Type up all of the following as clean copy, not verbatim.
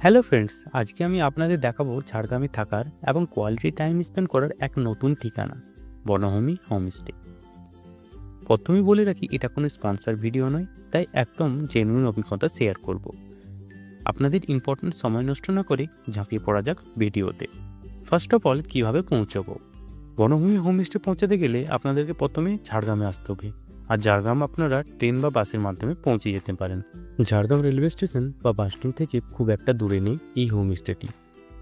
Hello friends, আজকে আমি আপনাদের দেখাবো ঝাড়গ্রামে থাকার এবং কোয়ালিটি টাইম স্পেন্ড করার এক নতুন ঠিকানা, বনভূমি হোমস্টে। প্রথমেই বলে রাখি, এটা কোনো স্পন্সর ভিডিও নয়, তাই একদম জেনুইন অভিজ্ঞতা শেয়ার করব। আপনাদের ইম্পর্টেন্ট সময় নষ্ট না করে ঝাঁপিয়ে পড়া যাক ভিডিওতে। ফার্স্ট অফ অল, কীভাবে পৌঁছাবো? বনভূমি হোমস্টে পৌঁছাতে গেলে আপনাদেরকে প্রথমে ঝাড়গ্রামে আসতে হবে, আর ঝাড়গ্রাম আপনারা ট্রেন বা বাসের মাধ্যমে পৌঁছে যেতে পারেন। ঝাড়গ্রাম রেলওয়ে স্টেশন বা বাস স্ট্যান্ড থেকে খুব একটা দূরে নেই এই হোমস্টেটি।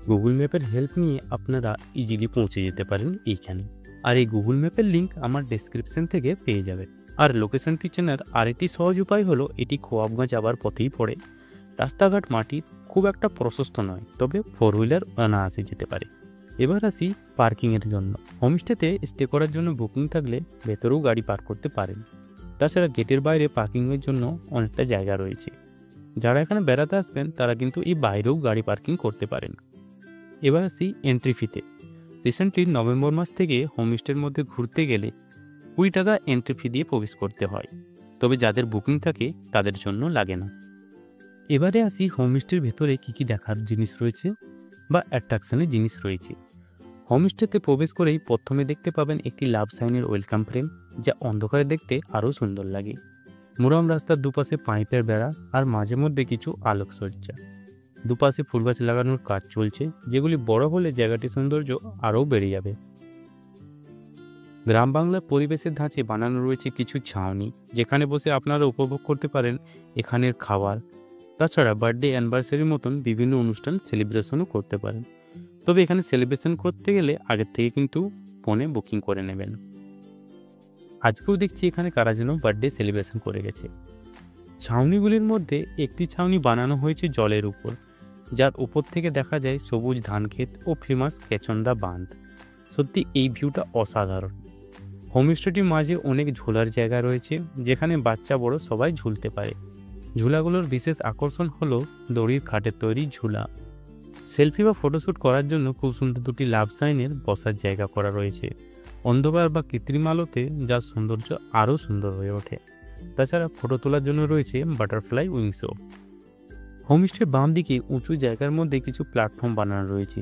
গুগল ম্যাপের হেল্প নিয়ে আপনারা ইজিলি পৌঁছে যেতে পারেন এইখানে। আর এই গুগল ম্যাপের লিঙ্ক আমার ডেসক্রিপশন থেকে পেয়ে যাবেন। আর লোকেশনটি চেনার আরেকটি সহজ উপায় হলো, এটি খোয়াবগঞ্জ যাবার পথেই পড়ে। রাস্তাঘাট মাটির খুব একটা প্রশস্ত নয়, তবে 4 হুইলার অনায়াসে যেতে পারে। এবার আসি পার্কিংয়ের জন্য। হোমস্টেতে স্টে করার জন্য বুকিং থাকলে ভেতরেও গাড়ি পার্ক করতে পারেন। তাছাড়া গেটের বাইরে পার্কিংয়ের জন্য অনেকটা জায়গা রয়েছে। যারা এখানে বেড়াতে আসবেন তারা কিন্তু এই বাইরেও গাড়ি পার্কিং করতে পারেন। এবার আসি এন্ট্রি ফিতে। রিসেন্টলি নভেম্বর মাস থেকে হোমস্টের মধ্যে ঘুরতে গেলে 20 টাকা এন্ট্রি ফি দিয়ে প্রবেশ করতে হয়, তবে যাদের বুকিং থাকে তাদের জন্য লাগে না। এবারে আসি হোমস্টের ভেতরে কী কী দেখার জিনিস রয়েছে বা অ্যাট্রাকশনের জিনিস রয়েছে। হোমস্টেতে প্রবেশ করেই প্রথমে দেখতে পাবেন একটি লাভ সাইনের ওয়েলকাম ফ্রেম, যা অন্ধকারে দেখতে আরও সুন্দর লাগে। মুরাম রাস্তার দুপাশে পাইপের বেড়া আর মাঝে মধ্যে কিছু আলোকসজ্জা। দুপাশে ফুল গাছ লাগানোর কাজ চলছে, যেগুলি বড় হলে জায়গাটির সৌন্দর্য আরও বেড়ে যাবে। গ্রাম বাংলার পরিবেশের ধাঁচে বানানো রয়েছে কিছু ছাউনি, যেখানে বসে আপনারা উপভোগ করতে পারেন এখানের খাবার। তাছাড়া বার্থডে অ্যানিভার্সারির মতন বিভিন্ন অনুষ্ঠান সেলিব্রেশনও করতে পারেন। তবে এখানে সেলিব্রেশন করতে গেলে আগের থেকে কিন্তু ফোনে বুকিং করে নেবেন। আজকেও দেখছি এখানে কারা যেন বার্থডে সেলিব্রেশন করে গেছে। ছাউনিগুলির মধ্যে একটি ছাউনি বানানো হয়েছে জলের উপর, যার উপর থেকে দেখা যায় সবুজ ধানক্ষেত ও ফেমাস কেচন্দা বাঁধ। সত্যি এই ভিউটা অসাধারণ। হোমস্টেটির মাঝে অনেক ঝোলার জায়গা রয়েছে, যেখানে বাচ্চা বড় সবাই ঝুলতে পারে। ঝুলাগুলোর বিশেষ আকর্ষণ হলো দড়ির খাটের তৈরি ঝুলা। সেলফি বা ফটোশ্যুট করার জন্য খুব সুন্দর দুটি লাভ সাইনের বসার জায়গা করা রয়েছে। অন্ধকার বা কৃত্রিম আলোতে যার সৌন্দর্য আরও সুন্দর হয়ে ওঠে। তাছাড়া ফটো তোলার জন্য রয়েছে বাটারফ্লাই উইংসও। হোমস্টের বাম দিকে উঁচু জায়গার মধ্যে কিছু প্ল্যাটফর্ম বানানো রয়েছে।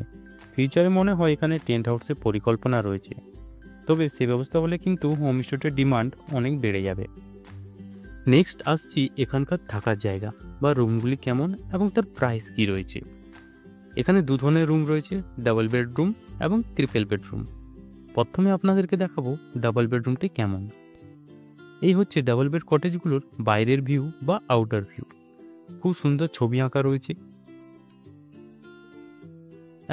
ফিউচারে মনে হয় এখানে টেন্ট হাউসের পরিকল্পনা রয়েছে, তবে সে ব্যবস্থা হলে কিন্তু হোমস্টের ডিমান্ড অনেক বেড়ে যাবে। নেক্সট আসছি এখানকার থাকার জায়গা বা রুমগুলি কেমন এবং তার প্রাইস কী রয়েছে। এখানে 2 ধরনের রুম রয়েছে, ডাবল বেডরুম এবং ট্রিপল বেডরুম। প্রথমে আপনাদেরকে দেখাবো ডাবল বেডরুমটি কেমন। এই হচ্ছে ডাবল বেড কটেজগুলোর বাইরের ভিউ বা আউটার ভিউ। খুব সুন্দর ছবি আঁকা রয়েছে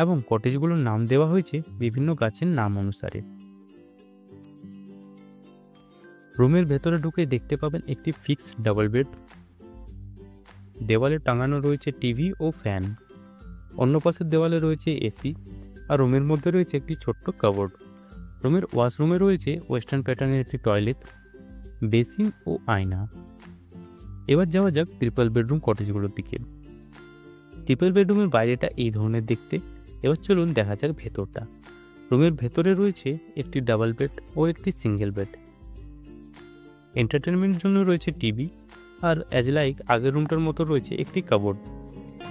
এবং কটেজগুলোর নাম দেওয়া হয়েছে বিভিন্ন গাছের নাম অনুসারে। রুমের ভেতরে ঢুকে দেখতে পাবেন একটি ফিক্সড ডাবল বেড। দেওয়ালে টাঙানো রয়েছে টিভি ও ফ্যান। অন্য পাশের দেওয়ালে রয়েছে এসি, আর রুমের মধ্যে রয়েছে একটি ছোট্ট কাপবোর্ড। রুমের ওয়াশরুমে রয়েছে ওয়েস্টার্ন প্যাটার্নের একটি টয়লেট, বেসিন ও আয়না। এবার যাওয়া যাক ট্রিপল বেডরুম কটেজগুলোর দিকে। ট্রিপল বেডরুমের বাইরেটা এই ধরনের দেখতে। এবার চলুন দেখা যাক ভেতরটা। রুমের ভেতরে রয়েছে একটি ডাবল বেড ও একটি সিঙ্গেল বেড। এন্টারটেনমেন্টের জন্য রয়েছে টিভি, আর অ্যাজ লাইক আগের রুমটার মতো রয়েছে একটি কাপবোর্ড।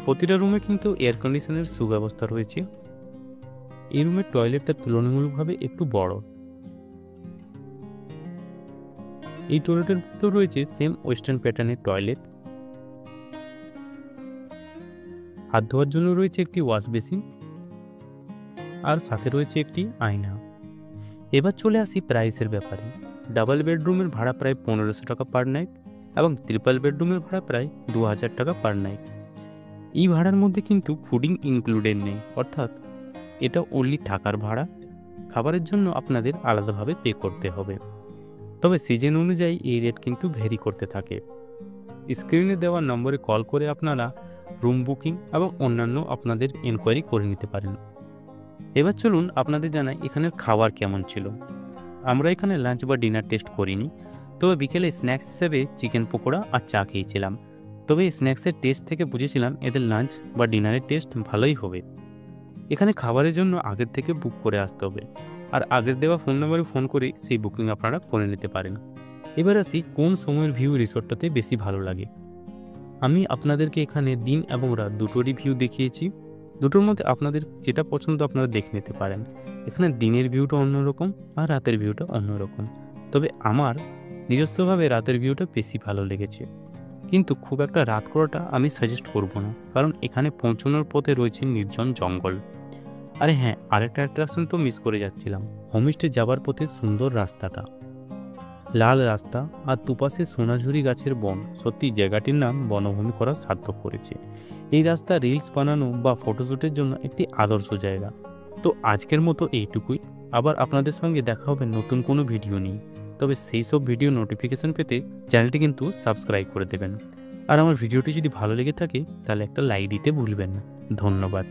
প্রতিটা রুমে কিন্তু এয়ার কন্ডিশনের সুব্যবস্থা রয়েছে। এই রুমের টয়লেটটা তুলনামূলকভাবে একটু বড়। এই টয়লেটের মধ্যে রয়েছে সেম ওয়েস্টার্ন প্যাটার্নের টয়লেট। হাত ধোয়ার জন্য রয়েছে একটি ওয়াশ বেসিন, আর সাথে রয়েছে একটি আয়না। এবার চলে আসি প্রাইসের ব্যাপারে। ডাবল বেডরুমের ভাড়া প্রায় 1500 টাকা পার নাইট এবং ট্রিপল বেডরুমের ভাড়া প্রায় 2000 টাকা পার নাইট। এই ভাড়ার মধ্যে কিন্তু ফুডিং ইনক্লুডেড নেই, অর্থাৎ এটা অনলি থাকার ভাড়া। খাবারের জন্য আপনাদের আলাদাভাবে পে করতে হবে। তবে সিজন অনুযায়ী এই রেট কিন্তু ভেরি করতে থাকে। স্ক্রিনে দেওয়া নম্বরে কল করে আপনারা রুম বুকিং এবং অন্যান্য আপনাদের এনকোয়ারি করে নিতে পারেন। এবার চলুন আপনাদের জানাই এখানের খাবার কেমন ছিল। আমরা এখানে লাঞ্চ বা ডিনার টেস্ট করিনি, তবে বিকেলে স্ন্যাক্স হিসেবে চিকেন পকোড়া আর চা খেয়েছিলাম। তবে স্ন্যাক্সের টেস্ট থেকে বুঝেছিলাম এদের লাঞ্চ বা ডিনারের টেস্ট ভালোই হবে। এখানে খাবারের জন্য আগের থেকে বুক করে আসতে হবে, আর আগের দেওয়া ফোন নম্বরে ফোন করে সেই বুকিং আপনারা করে নিতে পারেন। এবার আসি কোন সময়ের ভিউ রিসোর্টটাতে বেশি ভালো লাগে। আমি আপনাদেরকে এখানে দিন এবং রাত দুটোরই ভিউ দেখিয়েছি। দুটোর মধ্যে আপনাদের যেটা পছন্দ আপনারা দেখে নিতে পারেন। এখানে দিনের ভিউটা অন্যরকম আর রাতের ভিউটা অন্যরকম। তবে আমার নিজস্বভাবে রাতের ভিউটা বেশি ভালো লেগেছে, কিন্তু খুব একটা রাত করাটা আমি সাজেস্ট করব না, কারণ এখানে পৌঁছানোর পথে রয়েছে নির্জন জঙ্গল। আরে হ্যাঁ, আরেকটা অ্যাট্রাকশন তো মিস করে যাচ্ছিলাম, হোমস্টে যাবার পথে সুন্দর রাস্তাটা, লাল রাস্তা আর দুপাশে সোনাঝুরি গাছের বন, সত্যি জায়গাটির নাম বনভূমি করা সার্থক করেছে। এই রাস্তা রিলস বানানো বা ফটোশ্যুটের জন্য একটি আদর্শ জায়গা। তো আজকের মতো এইটুকুই। আবার আপনাদের সঙ্গে দেখা হবে নতুন কোনো ভিডিও নিয়ে। তবে সেই সব ভিডিও নোটিফিকেশন পেতে চ্যানেলটি কিন্তু সাবস্ক্রাইব করে দেবেন। আর আমার ভিডিওটি যদি ভালো লেগে থাকে তাহলে একটা লাইক দিতে ভুলবেন না। ধন্যবাদ।